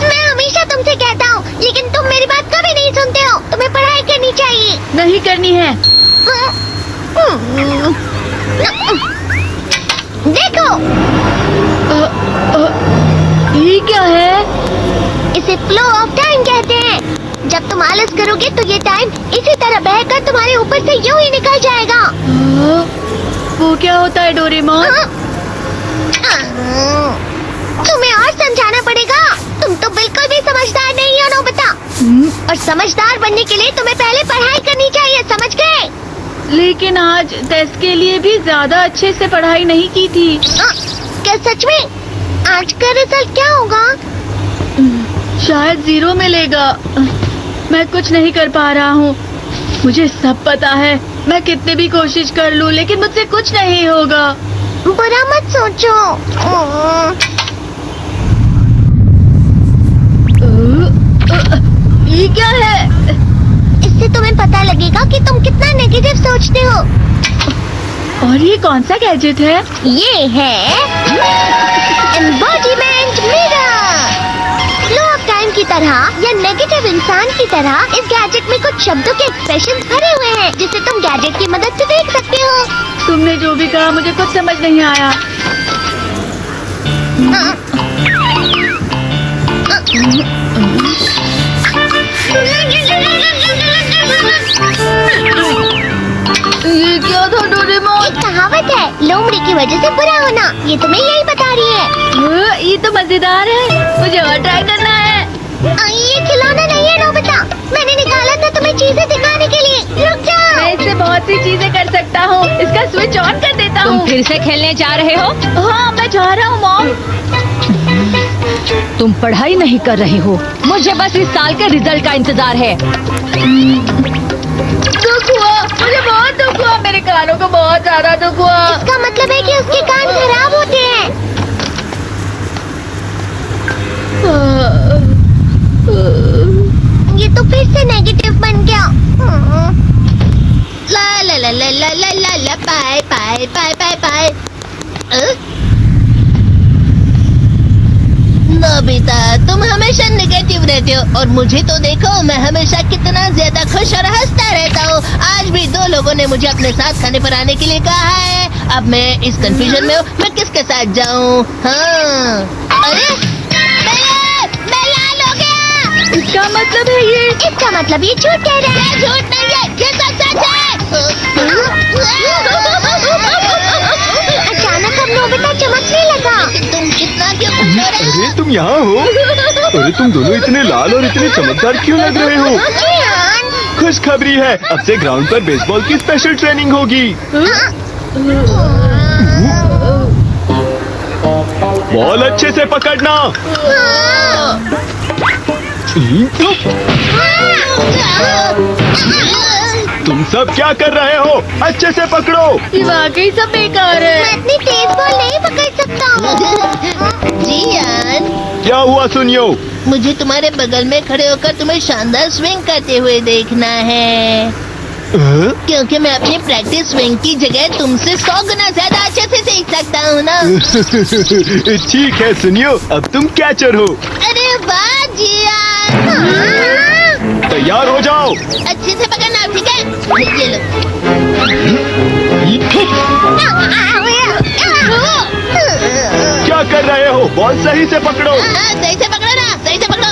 मैं हमेशा तुमसे कहता हूँ, लेकिन तुम मेरी बात कभी नहीं सुनते हो। तुम्हें पढ़ाई करनी चाहिए। नहीं करनी है। देखो, ये क्या है? इसे फ्लो ऑफ टाइम कहते हैं। जब तुम आलस करोगे तो ये टाइम इसी तरह बहकर तुम्हारे ऊपर से यूं ही निकल जाएगा। वो क्या होता है डोरेमोन? तुम्हें और समझाना पड़ेगा। तुम तो बिल्कुल भी समझदार नहीं हो नोबिता। और समझदार बनने के लिए तुम्हें पहले पढ़ाई करनी चाहिए, समझ गए? लेकिन आज टेस्ट के लिए भी ज्यादा अच्छे से पढ़ाई नहीं की थी। क्या सच में? आज का रिजल्ट क्या होगा? शायद 0 मिलेगा। मैं कुछ नहीं कर पा रहा हूँ। मुझे सब पता है। मैं कितने भी कोशिश कर लूँ, लेकिन मुझसे कुछ नहीं होगा। बुरा मत सोचो। ये क्या है? इससे तुम्हें पता लगेगा कि तुम कितना नेगेटिव सोचते हो। और ये कौन सा गैजेट है? ये है embodiment mirror. Flow of time की तरह या नेगेटिव इंसान की तरह इस गैजेट में कुछ शब्दों के एक्सप्रेशन भरे हुए हैं, जिसे तुम गैजेट की मदद से देख सकते हो। तुमने जो भी कहा मुझे कुछ समझ नहीं आया। ये क्या था डोरेमोन? एक कहावत है, लोमड़ी की वजह से बुरा होना। ये तुम्हें यही बता रही है। ये तो मजेदार है। मुझे और ट्राई करना है। ये खिलौना नहीं है नोबिता। मैंने निकाला था तुम्हें चीजें दिखाने के लिए। रुक जाओ। मैं इससे बहुत सी चीजें कर सकता हूँ। इसका स्विच ऑन कर देता हूँ। तुम फिर से खेलने जा रहे हो? हाँ, मैं जा रहा हूँ मॉम। तुम पढ़ाई नहीं कर रही हो। मुझे बस इस साल के रिजल्ट का इंतजार है। दुख हुआ, मुझे बहुत दुख हुआ। मेरे कानों को बहुत ज्यादा दुख हुआ। इसका मतलब है कि उसके कान खराब होते हैं। ये तो फिर से नेगेटिव बन गया। ला ला ला ला ला ला ला ला bye bye bye bye bye. Nobita, तुम हमेशा नेगेटिव रहते हो और मुझे तो देखो, मैं हमेशा कितना ज्यादा खुश और हंसता रहता हूँ। आज भी 2 लोगों ने मुझे अपने साथ खाने पर आने के लिए कहा है। अब मैं इस कंफ्यूजन में हूँ, मैं किसके साथ जाऊँ? हाँ, अरे मैं लाल हो गया। इसका मतलब है ये? इसका मतलब ये झूठ कह रहा है। झूठ नहीं है, ये सब सच है। अचानक अब नोबिता चमकने लगा। तुम इतना क्यों खुश हो रहे हो? अरे तुम यहाँ हो? अरे तुम दोनों इतने लाल और इतने चमकदार क्यों लग रहे हो? खुशखबरी है, अब से ग्राउंड पर बेसबॉल की स्पेशल ट्रेनिंग होगी। बॉल अच्छे से पकड़ना। तुम सब क्या कर रहे हो? अच्छे से पकड़ो। ये वाकई सब बेकार है। मैं इतनी तेज बॉल नहीं पकड़ सकता हूँ। जियान, क्या हुआ सुनियो? मुझे तुम्हारे बगल में खड़े होकर तुम्हें शानदार स्विंग करते हुए देखना है, क्योंकि मैं अपनी प्रैक्टिस स्विंग की जगह तुमसे 100 गुना ज्यादा अच्छे से सीख सकता हूँ ना। ठीक है सुनियो, अब तुम कैचर हो। अरे वाह जियान। तैयार हो जाओ। अच्छे से पकड़ना, ठीक है? ये लो। क्या कर रहे हो? बॉल सही से पकड़ो। सही से पकड़ो ना, सही से पकड़ो।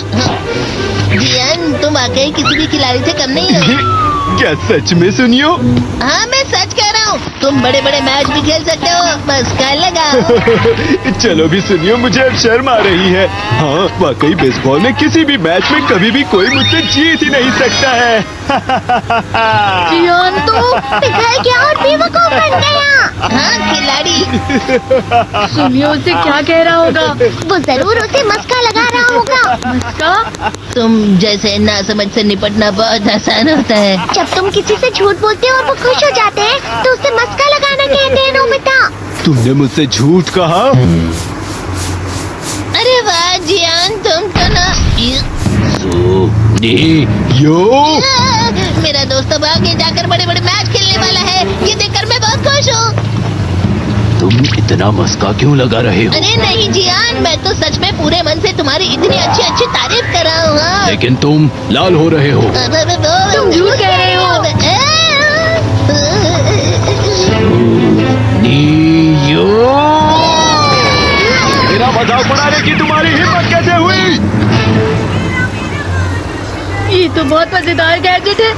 जियान, तुम वाकई किसी भी खिलाड़ी से कम नहीं हो। क्या सच में सुनियो? हाँ, मैं सच कह रहा हूँ। तुम बड़े बड़े मैच भी खेल सकते हो, बस कर लगाओ। चलो भी सुनियो, मुझे अब शर्म आ रही है। हाँ, वाकई बेसबॉल में किसी भी मैच में कभी भी कोई मुझसे जीत ही नहीं सकता है। जियान तो पिघल गया और बेवकूफ बन गया। हाँ खिलाड़ी। सुनियो उसे क्या कह रहा होगा? वो जरूर उसे मस्का लगा रहा होगा। मस्का? तुम जैसे नासमझ से निपटना बहुत आसान होता है। जब तुम किसी से झूठ बोलते हो और वो खुश हो जाते हैं तो उसे मस्का लगाना कहते हैं नोबिता। तुमने मुझसे झूठ कहा? अरे वाह जियान, तुम तो ना यो मेरा दोस्त अब आगे जाकर बड़े बड़े मैच खेलने वाला है। ये देखकर मैं बहुत खुश हूँ। तुम इतना मस्का क्यों लगा रहे हो? अरे नहीं जियान, मैं तो सच में पूरे मन से तुम्हारी इतनी अच्छी अच्छी तारीफ कर रहा हूँ। हाँ। लेकिन तुम लाल हो रहे हो। तुम झूठ कह रहे हो। मेरा मजाक बनाने की तुम्हारी हिम्मत कैसे हुई? ये तो बहुत मजेदार गैजेट है।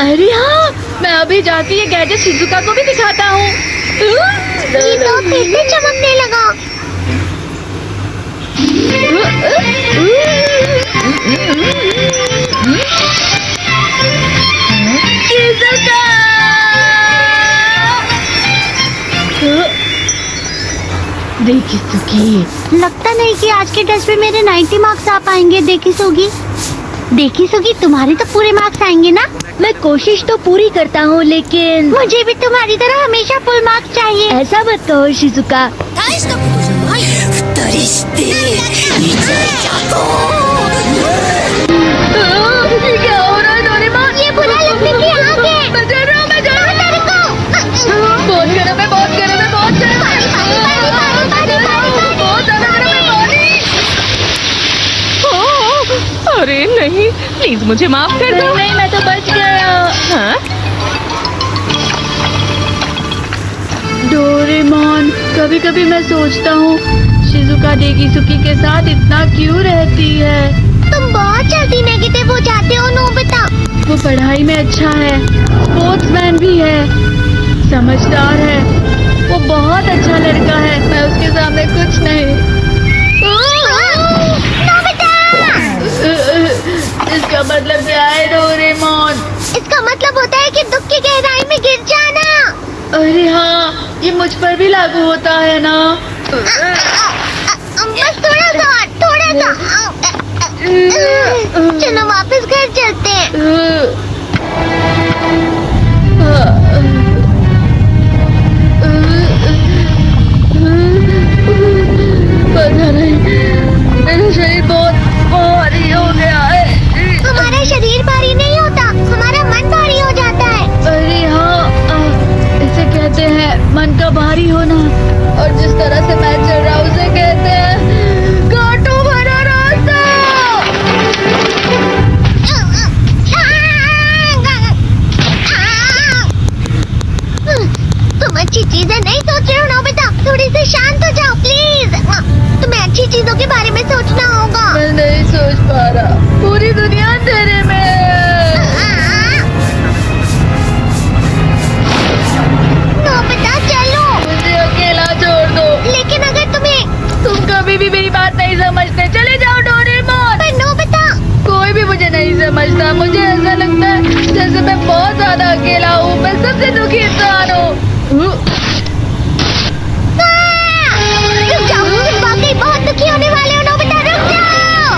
अरे हाँ, मैं अभी जाती ये गैजेट शिजुका को भी दिखाता हूँ। ये तो फिर से चमकने लगा। शिजुका! देखी सुगी, लगता नहीं कि आज के टेस्ट में मेरे 90 मार्क्स आ पाएंगे। देखी सोगी तुम्हारे तो पूरे मार्क्स आएंगे ना? मैं कोशिश तो पूरी करता हूँ, लेकिन मुझे भी तुम्हारी तरह हमेशा फुल मार्क्स चाहिए। ऐसा मत कहो शिजुका। ये क्या हो रहा है डोरेमोन? ये बुरा लगने की आग है। मैं डर रहा हूँ, मैं डर रहा हूँ। बहुत गर्म है, बहुत गर्म है, बहुत गर्म है। बहुत ज्यादा गर्म है पानी। अरे नहीं, प्लीज मुझे माफ कर दो। नहीं, मैं तो बच गया। हाँ? डोरेमोन, कभी कभी मैं सोचता हूँ शिजुका डेकिसुकी के साथ इतना क्यों रहती है। तुम बहुत जल्दी नेगेटिव हो जाते हो नोबिता। वो पढ़ाई में अच्छा है, स्पोर्ट्समैन भी है, समझदार है, वो बहुत अच्छा लड़का है। मैं उसके सामने कुछ नहीं। इसका मतलब क्या है डोरेमोन? इसका मतलब होता है कि दुख की गहराई में गिर जाना। अरे हाँ, ये मुझ पर भी लागू होता है ना। बस थोड़ा सा। चलो वापस घर चलते हैं। पता नहीं, मेरा शरीर बहुत भारी हो गया है। हमारा शरीर भारी नहीं होता, हमारा मन भारी हो जाता है। अरे हाँ, इसे कहते हैं मन का भारी होना। और जिस तरह से मैं चल रहा हूँ उसे कहते हैं कांटों भरा रास्ता। तुम अच्छी चीजें नहीं सोच रहे हो नोबिता, थोड़ी सी शांत हो जाओ प्लीज। तुम्हें अच्छी चीजों के बारे में सोचना होगा। मैं नहीं सोच पा रहा, पूरी दुनिया अंधेरे में है। नोबिता चलो। मुझे अकेला छोड़ दो। लेकिन अगर तुम कभी भी मेरी बात नहीं समझते, चले जाओ डोरेमोन। पर नोबिता। कोई भी मुझे नहीं समझता। मुझे ऐसा लगता है जैसे मैं बहुत ज्यादा अकेला हूँ, मैं सबसे दुखी इंसान हूँ। रुक जाओ, तुम वाकई बहुत दुखी होने वाले हो नोबिता, रुक जाओ।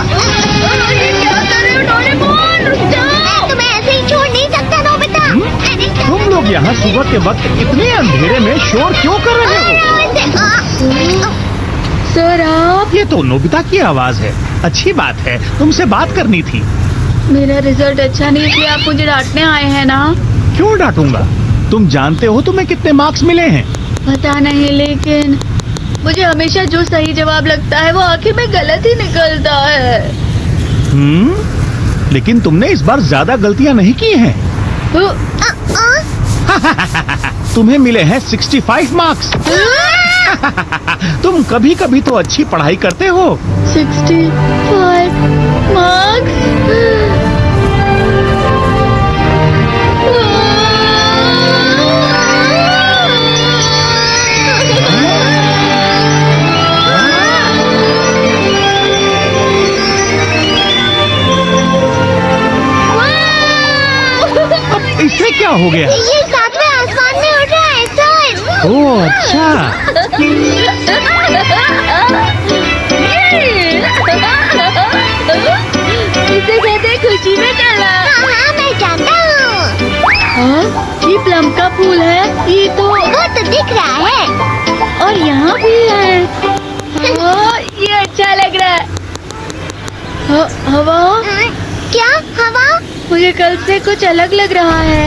ये क्या कर रहे हो डोरेमोन? रुक जाओ। मैं तुम्हें ऐसे ही छोड़ नहीं सकता नोबिता। अरे तुम लोग यहाँ सुबह के वक्त इतने अंधेरे में शोर क्यों कर रहे हो? सर आप, ये तो नोबिता की आवाज है। अच्छी बात है, तुमसे बात करनी थी। मेरा रिजल्ट अच्छा नहीं किया, आप मुझे डांटने आए हैं ना? क्यों डांटूंगा? तुम जानते हो तुम्हें कितने मार्क्स मिले हैं? पता नहीं, लेकिन मुझे हमेशा जो सही जवाब लगता है वो आखिर में गलत ही निकलता है। लेकिन तुमने इस बार ज्यादा गलतियाँ नहीं की हैं। तुम्हें मिले हैं 65 मार्क्स। तुम कभी कभी तो अच्छी पढ़ाई करते हो। 65 मार्क्स। इससे क्या हो गया? ये सातवें आसमान में उड़ रहा है सर। ओह अच्छा। इसे कहते हैं खुशी में चला। हाँ मैं जानता हूँ। ये प्लम का फूल है। ये तो वो तो दिख रहा है। और यहाँ भी है। ये अच्छा लग रहा है। हवा, क्या हवा? मुझे कल से कुछ अलग लग रहा है।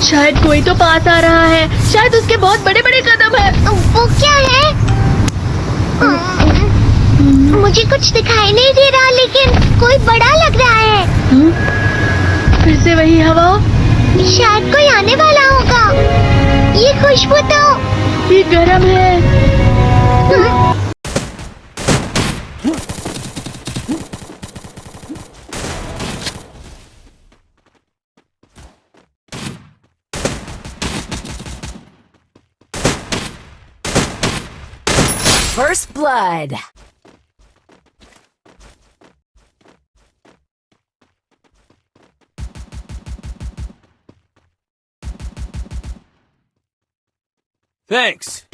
शायद कोई तो पास आ रहा है। शायद उसके बहुत बड़े बड़े कदम है। वो क्या है? मुझे कुछ दिखाई नहीं दे रहा, लेकिन कोई बड़ा लग रहा है। फिर से वही हवा। शायद कोई आने वाला होगा। ये खुशबू तो ये गर्म है। First blood. Thanks.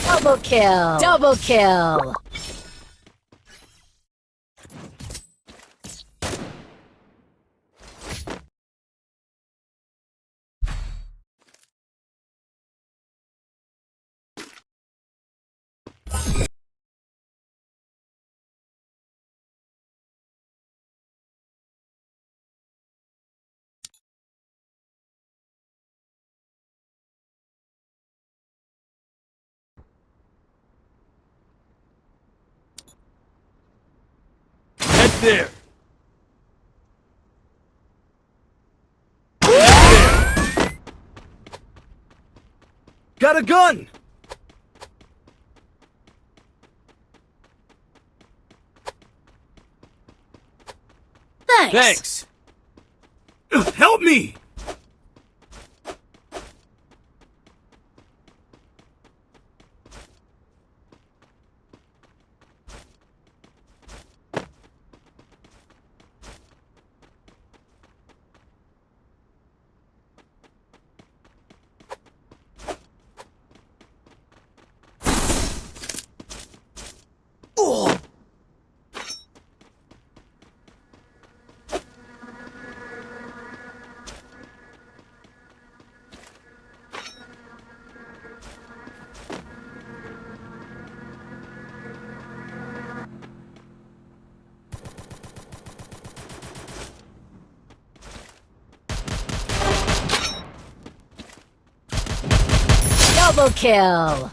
Double kill. Double kill. Head there. Got a gun! Thanks. Help me! Double kill.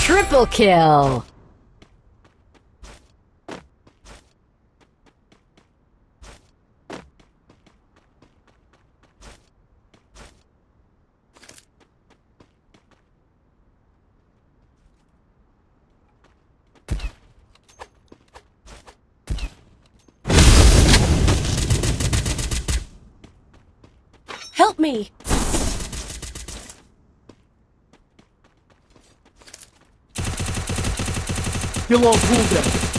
Triple kill. Help me. Kill all pool devils.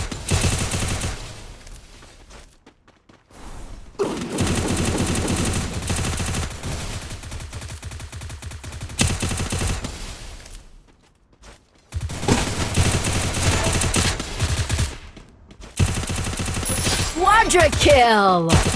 Quadra kill.